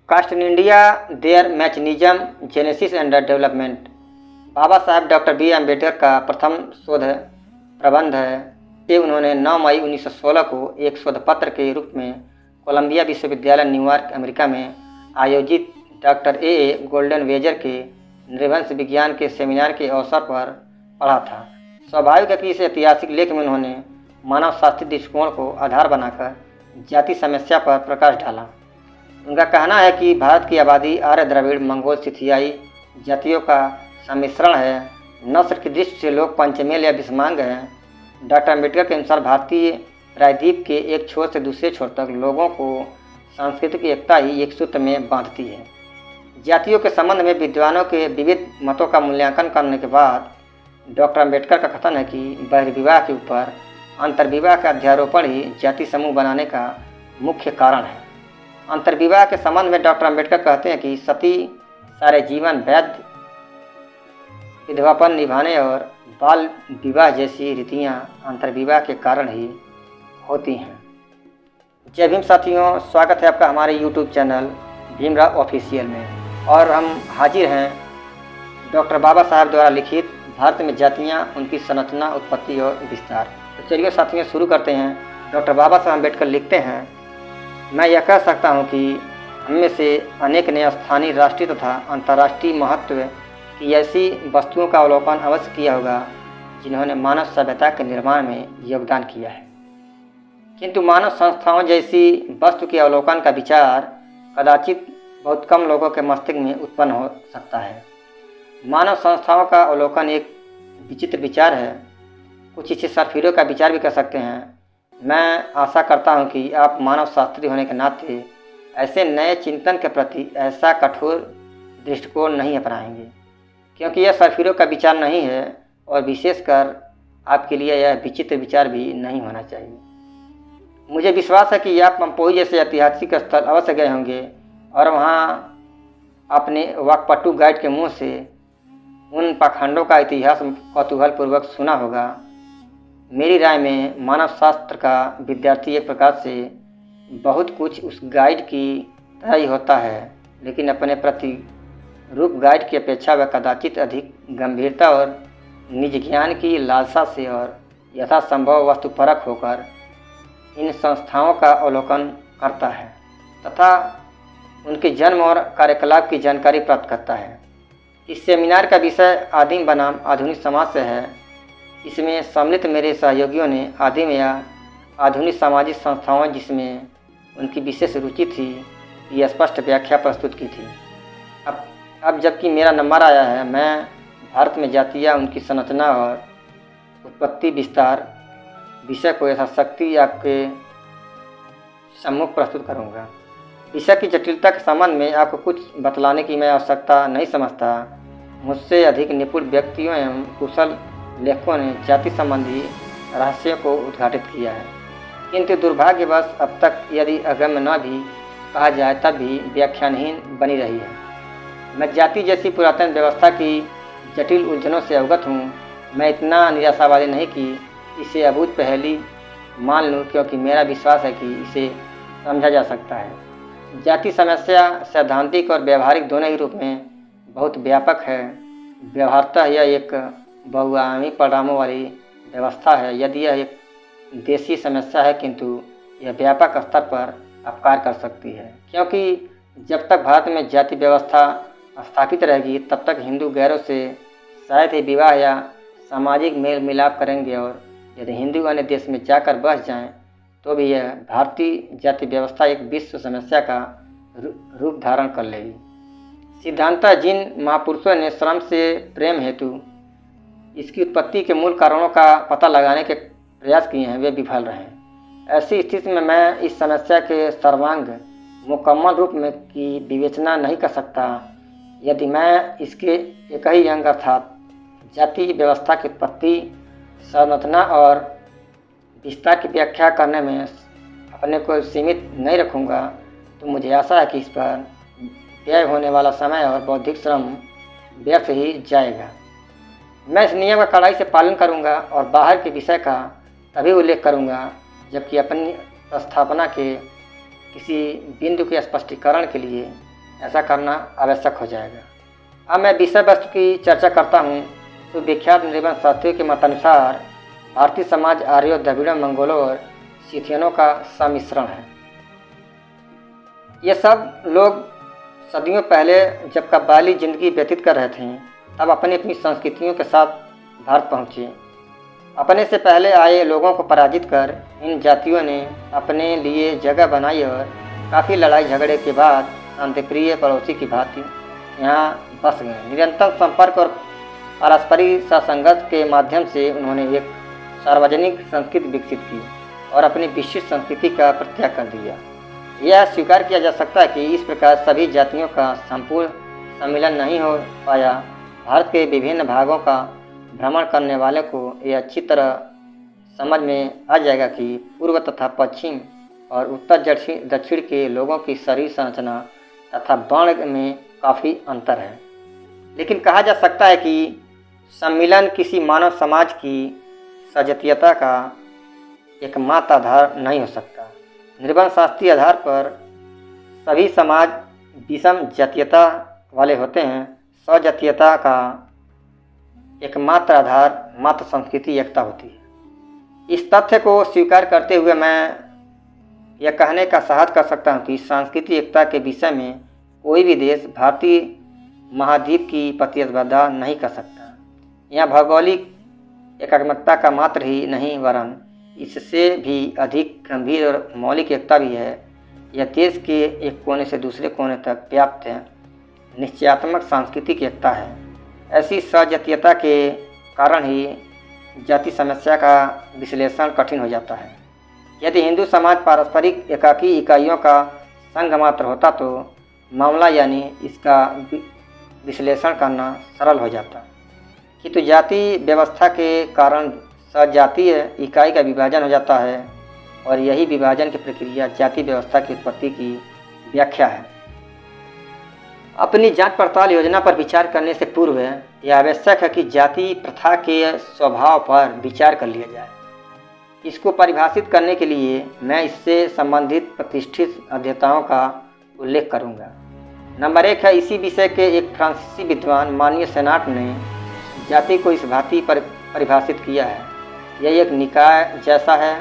Cast in India their mechanism genesis and development Baba Saheb doctor B Ambedkar का प्रथम शोध प्रबंध है कि उन्होंने 9 मई 1916 को एक शोध पत्र के रूप में कोलंबिया विश्वविद्यालय न्यूयॉर्क अमेरिका में आयोजित डॉक्टर ए गोल्डन वेजर के नृवंश विज्ञान के सेमिनार के अवसर पर पढ़ा था। स्वाभाविक है कि इस ऐतिहासिक लेख में उन्होंने मानव शास्त्रीय दृष्टिकोण को आधार बनाकर जाति समस्या पर प्रकाश डाला। उनका कहना है कि भारत की आबादी आर्य द्रविड़ मंगोल सिथियाई जातियों का सम्मिश्रण है। नस्ल की दृष्टि से लोग पंचमेल या विषमांग हैं। डॉक्टर अम्बेडकर के अनुसार भारतीय प्रायद्वीप के एक छोर से दूसरे छोर तक लोगों को सांस्कृतिक एकता ही एक सूत्र में बांधती है। जातियों के संबंध में विद्वानों के विविध मतों का मूल्यांकन करने के बाद डॉक्टर अम्बेडकर का कथन है कि बहिर्विवाह के ऊपर अंतर्विवाह का अध्यारोपण ही जाति समूह बनाने का मुख्य कारण है। अंतर्विवाह के संबंध में डॉक्टर अम्बेडकर कहते हैं कि सती सारे जीवन वैध विधवापन निभाने और बाल विवाह जैसी रीतियां अंतर्विवाह के कारण ही होती हैं। जय भीम साथियों, स्वागत है आपका हमारे YouTube चैनल भीमराव ऑफिशियल में। और हम हाजिर हैं डॉक्टर बाबा साहब द्वारा लिखित भारत में जातियां, उनकी संरचना, उत्पत्ति और विस्तार। तो चलिए साथियों शुरू करते हैं। डॉक्टर बाबा साहब अम्बेडकर लिखते हैं, मैं यह कह सकता हूं कि हममें से अनेक ने स्थानीय, राष्ट्रीय तथा अंतर्राष्ट्रीय महत्व की ऐसी वस्तुओं का अवलोकन अवश्य किया होगा जिन्होंने मानव सभ्यता के निर्माण में योगदान किया है, किंतु मानव संस्थाओं जैसी वस्तु के अवलोकन का विचार कदाचित बहुत कम लोगों के मस्तिष्क में उत्पन्न हो सकता है। मानव संस्थाओं का अवलोकन एक विचित्र विचार है, कुछ इसे सरफिरों का विचार भी कह सकते हैं। मैं आशा करता हूं कि आप मानव शास्त्री होने के नाते ऐसे नए चिंतन के प्रति ऐसा कठोर दृष्टिकोण नहीं अपनाएंगे, क्योंकि यह सरफिरों का विचार नहीं है और विशेषकर आपके लिए यह विचित्र विचार भी नहीं होना चाहिए। मुझे विश्वास है कि आप पंपोई जैसे ऐतिहासिक स्थल अवश्य गए होंगे और वहाँ अपने वाकपटु गाइड के मुंह से उन पाखंडों का इतिहास कौतूहलपूर्वक सुना होगा। मेरी राय में मानव शास्त्र का विद्यार्थी एक प्रकार से बहुत कुछ उस गाइड की तरह ही होता है, लेकिन अपने प्रति रूप गाइड की अपेक्षा वह कदाचित अधिक गंभीरता और निज ज्ञान की लालसा से और यथासंभव वस्तुपरक होकर इन संस्थाओं का अवलोकन करता है तथा उनके जन्म और कार्यकलाप की जानकारी प्राप्त करता है। इस सेमिनार का विषय आदिम बनाम आधुनिक समाज से है। इसमें सम्मिलित मेरे सहयोगियों ने आदिम या आधुनिक सामाजिक संस्थाओं जिसमें उनकी विशेष रुचि थी की स्पष्ट व्याख्या प्रस्तुत की थी। अब जबकि मेरा नंबर आया है, मैं भारत में जातियाँ, उनकी संरचना और उत्पत्ति विस्तार विषय को यथाशक्ति आपके सम्मुख प्रस्तुत करूंगा। विषय की जटिलता के संबंध में आपको कुछ बतलाने की मैं आवश्यकता नहीं समझता। मुझसे अधिक निपुण व्यक्तियों एवं कुशल लेखकों ने जाति संबंधी रहस्यों को उद्घाटित किया है, किंतु दुर्भाग्यवश अब तक यदि अगम्य न भी कहा जाए तब भी व्याख्यानहीन बनी रही है। मैं जाति जैसी पुरातन व्यवस्था की जटिल उलझनों से अवगत हूँ। मैं इतना निराशावादी नहीं कि इसे अभूत पहेली मान लूँ, क्योंकि मेरा विश्वास है कि इसे समझा जा सकता है। जाति समस्या सैद्धांतिक और व्यवहारिक दोनों ही रूप में बहुत व्यापक है। व्यवहारतः यह एक बहुआयामी परिणामों वाली व्यवस्था है। यदि यह एक देशी समस्या है, किंतु यह व्यापक स्तर पर अपकार कर सकती है, क्योंकि जब तक भारत में जाति व्यवस्था स्थापित रहेगी तब तक हिंदू गैरों से शायद ही विवाह या सामाजिक मेल मिलाप करेंगे, और यदि हिंदू अन्य देश में जाकर बस जाएं तो भी यह भारतीय जाति व्यवस्था एक विश्व समस्या का रूप धारण कर लेगी। सिद्धांततः जिन महापुरुषों ने श्रम से प्रेम हेतु इसकी उत्पत्ति के मूल कारणों का पता लगाने के प्रयास किए हैं, वे विफल रहे हैं। ऐसी स्थिति में मैं इस समस्या के सर्वांग मुकम्मल रूप में की विवेचना नहीं कर सकता यदि मैं इसके एक ही अंग अर्थात जाति व्यवस्था की उत्पत्ति, संरचना और विस्तार की व्याख्या करने में अपने को सीमित नहीं रखूँगा, तो मुझे आशा है कि इस पर व्यय होने वाला समय और बौद्धिक श्रम व्यर्थ ही जाएगा। मैं इस नियम का कड़ाई से पालन करूँगा और बाहर के विषय का तभी उल्लेख करूँगा जबकि अपनी प्रस्थापना के किसी बिंदु के स्पष्टीकरण के लिए ऐसा करना आवश्यक हो जाएगा। अब मैं विषय वस्तु की चर्चा करता हूँ। तो विख्यात निर्वहन शास्त्रियों के मतानुसार भारतीय समाज आर्यों, द्रविड़ों, मंगोलों और सिथियनों का सम्मिश्रण है। ये सब लोग सदियों पहले जब कबायली जिंदगी व्यतीत कर रहे थे तब अपनी अपनी संस्कृतियों के साथ भारत पहुँचे। अपने से पहले आए लोगों को पराजित कर इन जातियों ने अपने लिए जगह बनाई और काफ़ी लड़ाई झगड़े के बाद शांतिप्रिय पड़ोसी की भांति यहाँ बस गए। निरंतर संपर्क और पारस्परिक संघर्ष के माध्यम से उन्होंने एक सार्वजनिक संस्कृति विकसित की और अपनी विशिष्ट संस्कृति का परित्याग कर दिया। यह स्वीकार किया जा सकता है कि इस प्रकार सभी जातियों का संपूर्ण सम्मिलन नहीं हो पाया। भारत के विभिन्न भागों का भ्रमण करने वाले को यह अच्छी तरह समझ में आ जाएगा कि पूर्व तथा पश्चिम और उत्तर दक्षिण के लोगों की शरीर संरचना तथा वर्ण में काफ़ी अंतर है। लेकिन कहा जा सकता है कि सम्मिलन किसी मानव समाज की सजातीयता का एकमात्र आधार नहीं हो सकता। निर्वहन शास्त्रीय आधार पर सभी समाज विषम जातीयता वाले होते हैं। सजातीयता का एकमात्र आधार मात्र संस्कृति एकता होती है। इस तथ्य को स्वीकार करते हुए मैं यह कहने का साहस कर सकता हूँ कि सांस्कृतिक एकता के विषय में कोई भी देश भारतीय महाद्वीप की प्रतिस्पर्धा नहीं कर सकता। यहाँ भौगोलिक एकात्मकता का मात्र ही नहीं वरन इससे भी अधिक गंभीर और मौलिक एकता भी है। यह देश के एक कोने से दूसरे कोने तक व्याप्त है निश्चयात्मक सांस्कृतिक एकता है। ऐसी सजातीयता के कारण ही जाति समस्या का विश्लेषण कठिन हो जाता है। यदि हिंदू समाज पारस्परिक एकाकी इकाइयों का संघ मात्र होता तो मामला यानी इसका विश्लेषण करना सरल हो जाता, किंतु जाति व्यवस्था के कारण सजातीय इकाई का विभाजन हो जाता है और यही विभाजन की प्रक्रिया जाति व्यवस्था की उत्पत्ति की व्याख्या है। अपनी जांच पड़ताल योजना पर विचार करने से पूर्व यह आवश्यक है कि जाति प्रथा के स्वभाव पर विचार कर लिया जाए। इसको परिभाषित करने के लिए मैं इससे संबंधित प्रतिष्ठित अध्येताओं का उल्लेख करूंगा। नंबर 1 है, इसी विषय के एक फ्रांसीसी विद्वान माननीय सेनाट ने जाति को इस भांति परिभाषित किया है। यह एक निकाय जैसा है,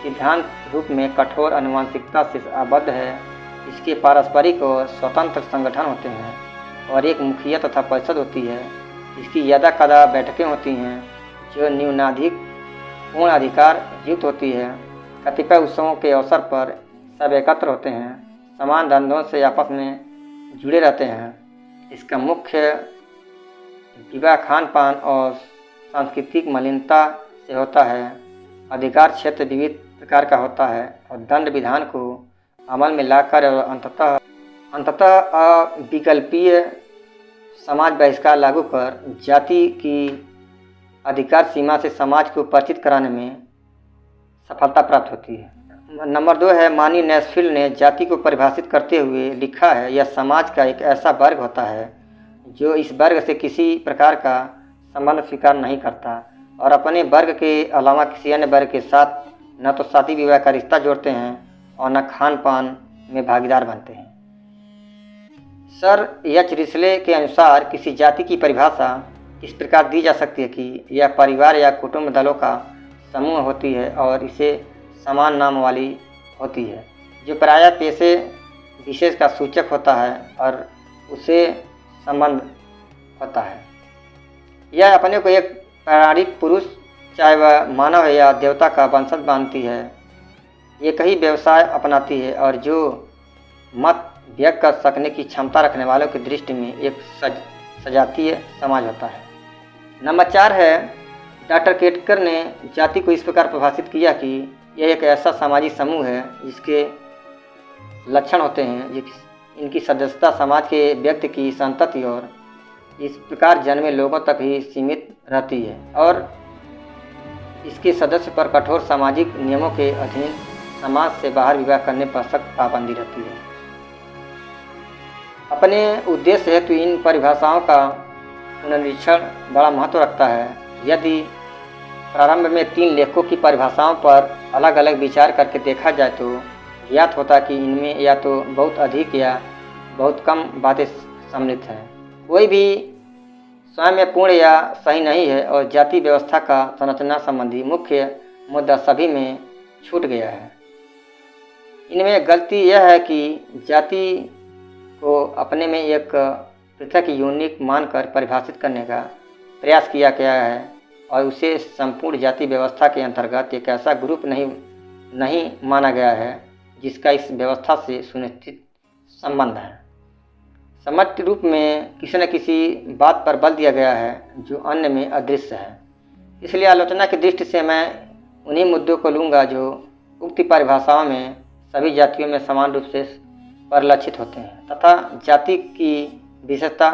सिद्धांत रूप में कठोर आनुवंशिकता से आबद्ध है। इसके पारस्परिक और स्वतंत्र संगठन होते हैं और एक मुखिया तथा परिषद होती है। इसकी यदा कदा बैठकें होती हैं जो न्यूनाधिक पूर्ण अधिकार युक्त होती है। कतिपय उत्सवों के अवसर पर सब एकत्र होते हैं, समान धंधों से आपस में जुड़े रहते हैं। इसका मुख्य विवाह खान पान और सांस्कृतिक मलिनता से होता है। अधिकार क्षेत्र विविध प्रकार का होता है और दंड विधान को अमल में लाकर और अंततः अविकल्पीय समाज बहिष्कार लागू कर जाति की अधिकार सीमा से समाज को परिचित कराने में सफलता प्राप्त होती है। नंबर 2 है, मानी नेस्फील्ड ने जाति को परिभाषित करते हुए लिखा है, यह समाज का एक ऐसा वर्ग होता है जो इस वर्ग से किसी प्रकार का संबंध स्वीकार नहीं करता और अपने वर्ग के अलावा किसी अन्य वर्ग के साथ न तो शादी विवाह का रिश्ता जोड़ते हैं और न खान पान में भागीदार बनते हैं। सर एच रिस्ले के अनुसार किसी जाति की परिभाषा इस प्रकार दी जा सकती है कि यह परिवार या कुटुंब दलों का समूह होती है और इसे समान नाम वाली होती है जो प्रायः पेशे विशेष का सूचक होता है और उसे संबंध होता है। यह अपने को एक प्रामाणिक पुरुष, चाहे वह मानव है या देवता का वंशज मानती है, एक ही व्यवसाय अपनाती है और जो मत व्यक्त कर सकने की क्षमता रखने वालों की दृष्टि में एक सजातीय समाज होता है। नंबर 4 है, डॉक्टर केटकर ने जाति को इस प्रकार परिभाषित किया कि यह एक ऐसा सामाजिक समूह है जिसके लक्षण होते हैं, इनकी सदस्यता समाज के व्यक्ति की संतति और इस प्रकार जन्मे लोगों तक ही सीमित रहती है और इसके सदस्य पर कठोर सामाजिक नियमों के अधीन समाज से बाहर विवाह करने पर सख्त पाबंदी रहती है। अपने उद्देश्य हेतु इन परिभाषाओं का पुनरीक्षण बड़ा महत्व रखता है। यदि प्रारंभ में 3 लेखकों की परिभाषाओं पर अलग अलग विचार करके देखा जाए तो ज्ञात होता कि इनमें या तो बहुत अधिक या बहुत कम बातें सम्मिलित हैं। कोई भी स्वयं में पूर्ण या सही नहीं है और जाति व्यवस्था का संरचना संबंधी मुख्य मुद्दा सभी में छूट गया है। इनमें गलती यह है कि जाति को अपने में एक पृथक यूनिक मानकर परिभाषित करने का प्रयास किया गया है और उसे संपूर्ण जाति व्यवस्था के अंतर्गत एक ऐसा ग्रुप नहीं माना गया है जिसका इस व्यवस्था से सुनिश्चित संबंध है। समर्थ रूप में किसी न किसी बात पर बल दिया गया है जो अन्य में अदृश्य है। इसलिए आलोचना की दृष्टि से मैं उन्हीं मुद्दों को लूँगा जो उक्त परिभाषाओं में सभी जातियों में समान रूप से परिलक्षित होते हैं तथा जाति की विशेषता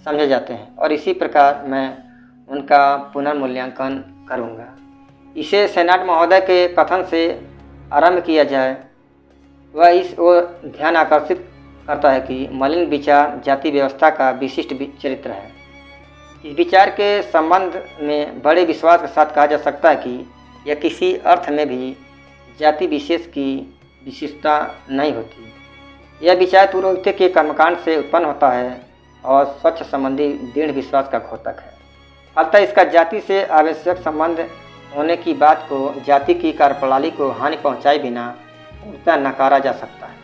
समझे जाते हैं, और इसी प्रकार मैं उनका पुनर्मूल्यांकन करूँगा। इसे सेनाट महोदय के कथन से आरंभ किया जाए। वह इस ओर ध्यान आकर्षित करता है कि मलिन विचार जाति व्यवस्था का विशिष्ट चरित्र है। इस विचार के संबंध में बड़े विश्वास के साथ कहा जा सकता है कि यह किसी अर्थ में भी जाति विशेष की विशिष्टता नहीं होती। यह विचार पुरोहित के कर्मकांड से उत्पन्न होता है और स्वच्छ संबंधी दृढ़ विश्वास का घोतक है। अतः इसका जाति से आवश्यक संबंध होने की बात को जाति की कार्यप्रणाली को हानि पहुंचाए बिना पूर्णतः नकारा जा सकता है।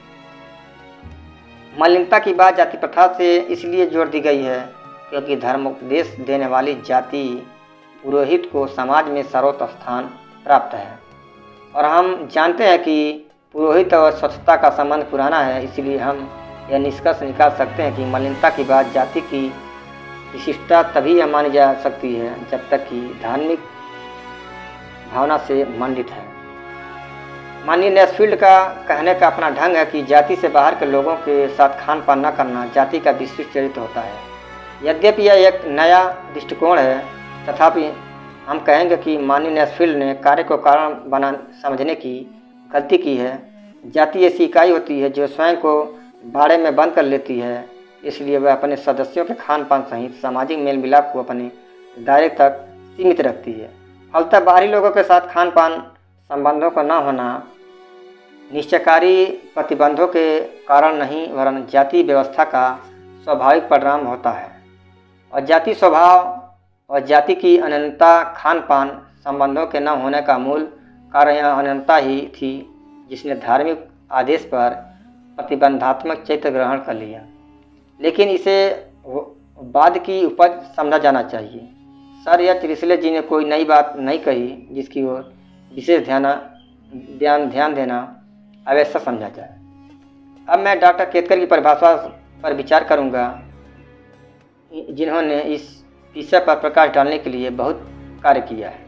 मलिनता की बात जाति प्रथा से इसलिए जोड़ दी गई है क्योंकि धर्मोपदेश देने वाली जाति पुरोहित को समाज में सर्वोच्च स्थान प्राप्त है, और हम जानते हैं कि पुरोहित और स्वच्छता का संबंध पुराना है। इसलिए हम यह निष्कर्ष निकाल सकते हैं कि मलिनता की बात जाति की विशिष्टता तभी यह मानी जा सकती है जब तक कि धार्मिक भावना से मंडित है। माननीय नेस्फील्ड का कहने का अपना ढंग है कि जाति से बाहर के लोगों के साथ खान पान न करना जाति का विशिष्ट चरित्र होता है। यद्यपि यह एक नया दृष्टिकोण है, तथापि हम कहेंगे कि माननीय नेस्फील्ड ने कार्य को कारण बना समझने की गलती की है। जाति ऐसी इकाई होती है जो स्वयं को बाड़े में बंद कर लेती है, इसलिए वह अपने सदस्यों के खान पान सहित सामाजिक मेल मिलाप को अपने दायरे तक सीमित रखती है। फलतः बाहरी लोगों के साथ खान पान संबंधों का न होना निश्चयकारी प्रतिबंधों के कारण नहीं वरन जाति व्यवस्था का स्वाभाविक परिणाम होता है। और जाति स्वभाव और जाति की अनन्यता खान पान संबंधों के न होने का मूल कारण यह अनन्यता ही थी जिसने धार्मिक आदेश पर प्रतिबंधात्मक चरित्र ग्रहण कर लिया। लेकिन इसे बाद की उपज समझा जाना चाहिए। सर या त्रिशले जी ने कोई नई बात नहीं कही जिसकी ओर विशेष ध्यान देना आवश्यक समझा जाए। अब मैं डॉक्टर केतकर की परिभाषा पर विचार करूंगा, जिन्होंने इस विषय पर प्रकाश डालने के लिए बहुत कार्य किया है।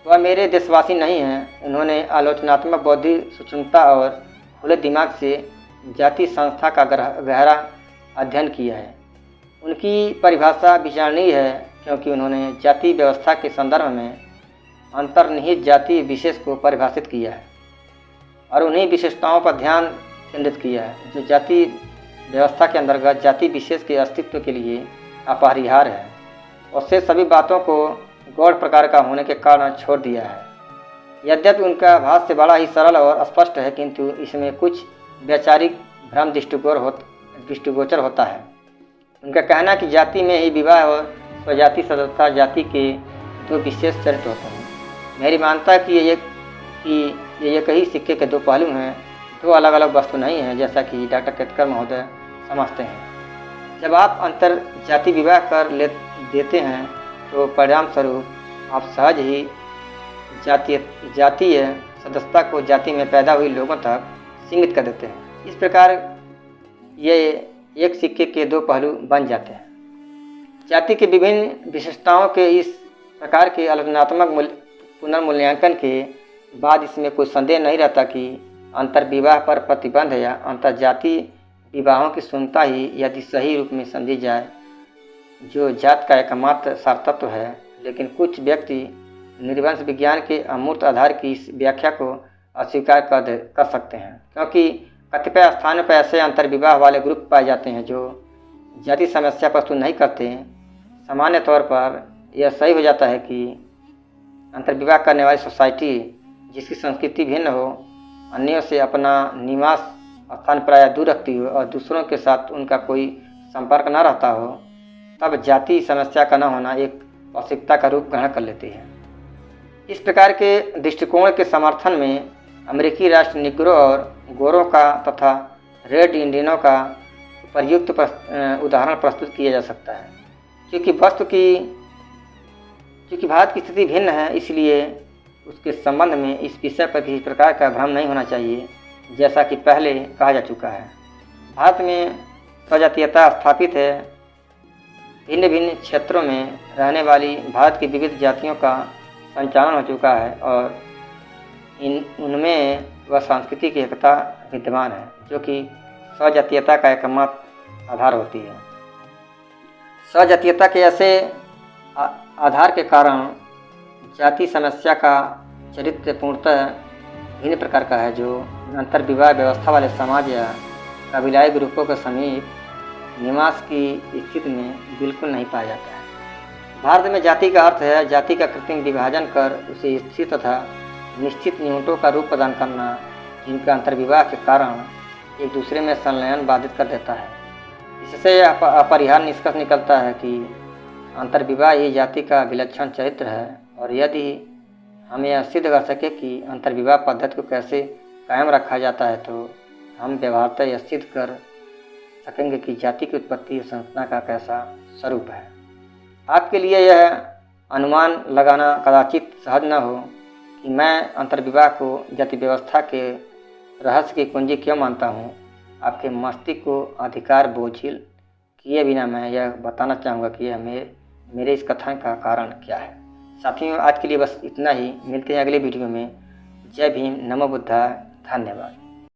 वह मेरे देशवासी नहीं हैं। उन्होंने आलोचनात्मक बौद्धिक सूक्ष्मता और खुले दिमाग से जाति संस्था का गहरा अध्ययन किया है। उनकी परिभाषा विचारणीय है क्योंकि उन्होंने जाति व्यवस्था के संदर्भ में अंतर्निहित जाति विशेष को परिभाषित किया है और उन्हीं विशेषताओं पर ध्यान केंद्रित किया है जो जाति व्यवस्था के अंतर्गत जाति विशेष के अस्तित्व के लिए अपरिहार्य है। उससे सभी बातों को गौड़ प्रकार का होने के कारण छोड़ दिया है। यद्यपि उनका भाष्य से बड़ा ही सरल और स्पष्ट है, किंतु इसमें कुछ वैचारिक भ्रम दृष्टिगोचर होता है। उनका कहना कि जाति में ही विवाह और स्वजाति सदस्यता जाति के दो विशेष चरित्र होते हैं। मेरी मान्यता कि ये एक ही सिक्के के दो पहलू हैं, दो अलग अलग वस्तु नहीं हैं, जैसा कि डॉक्टर केतकर महोदय समझते हैं। जब आप अंतर जाति विवाह कर देते हैं तो परिणाम स्वरूप आप सहज ही जातीय सदस्यता को जाति में पैदा हुई लोगों तक सीमित कर देते हैं। इस प्रकार ये एक सिक्के के दो पहलू बन जाते हैं। जाति की विभिन्न विशेषताओं के इस प्रकार के आलोचनात्मक पुनर्मूल्यांकन के बाद इसमें कोई संदेह नहीं रहता कि अंतर्विवाह पर प्रतिबंध या अंतर्जातीय विवाहों की शून्यता ही यदि सही रूप में समझी जाए जो जात का एकमात्र सारतत्व है। लेकिन कुछ व्यक्ति निर्वंश विज्ञान के अमूर्त आधार की इस व्याख्या को अस्वीकार कर सकते हैं, क्योंकि कतिपय स्थानों पर ऐसे अंतर्विवाह वाले ग्रुप पाए जाते हैं जो जाति समस्या प्रस्तुत नहीं करते। सामान्य तौर पर यह सही हो जाता है कि अंतर्विवाह करने वाली सोसाइटी जिसकी संस्कृति भिन्न हो, अन्यों से अपना निवास स्थान प्रायः दूर रखती हो और दूसरों के साथ उनका कोई संपर्क न रहता हो, तब जाति समस्या का न होना एक औत्सुकता का रूप ग्रहण कर लेती है। इस प्रकार के दृष्टिकोण के समर्थन में अमेरिकी राष्ट्र निग्रो और गोरों का तथा रेड इंडियनों का प्रयुक्त उदाहरण प्रस्तुत किया जा सकता है। क्योंकि भारत की स्थिति भिन्न है, इसलिए उसके संबंध में इस विषय पर भी इस प्रकार का भ्रम नहीं होना चाहिए, जैसा कि पहले कहा जा चुका है। भारत में स्वजातीयता स्थापित है। भिन्न भिन्न क्षेत्रों में रहने वाली भारत की विविध जातियों का संचालन हो चुका है और उनमें वह सांस्कृतिक एकता विद्यमान है, जो कि स्वजातीयता का एकमात्र आधार होती है। स्वजातीयता के ऐसे आधार के कारण जाति समस्या का चरित्र पूर्णतः भिन्न प्रकार का है, जो अंतर्विवाह व्यवस्था वाले समाज या कबीलाई ग्रुपों के समीप निवास की स्थिति में बिल्कुल नहीं पाया जाता है। भारत में जाति का अर्थ है जाति का कृत्रिम विभाजन कर उसे स्थिर तथा निश्चित यूनिटों का रूप प्रदान करना, जिनका अंतर्विवाह के कारण एक दूसरे में संलयन बाधित कर देता है। इससे यह अपरिहार्य निष्कर्ष निकलता है कि अंतर्विवाह ही जाति का विलक्षण चरित्र है, और यदि हम यह सिद्ध कर सके कि अंतर्विवाह पद्धति को कैसे कायम रखा जाता है, तो हम व्यवहारतः यह सिद्ध कर सकेंगे कि जाति की उत्पत्ति और संरचना का कैसा स्वरूप है। आपके लिए यह अनुमान लगाना कदाचित सहज न हो कि मैं अंतर्विवाह को जाति व्यवस्था के रहस्य की कुंजी क्यों मानता हूँ। आपके मस्तिष्क को अधिकार बोझिल किए बिना मैं यह बताना चाहूँगा कि यह मेरे इस कथन का कारण क्या है। साथियों, आज के लिए बस इतना ही। मिलते हैं अगले वीडियो में। जय भीम, नमो बुद्धाय, धन्यवाद।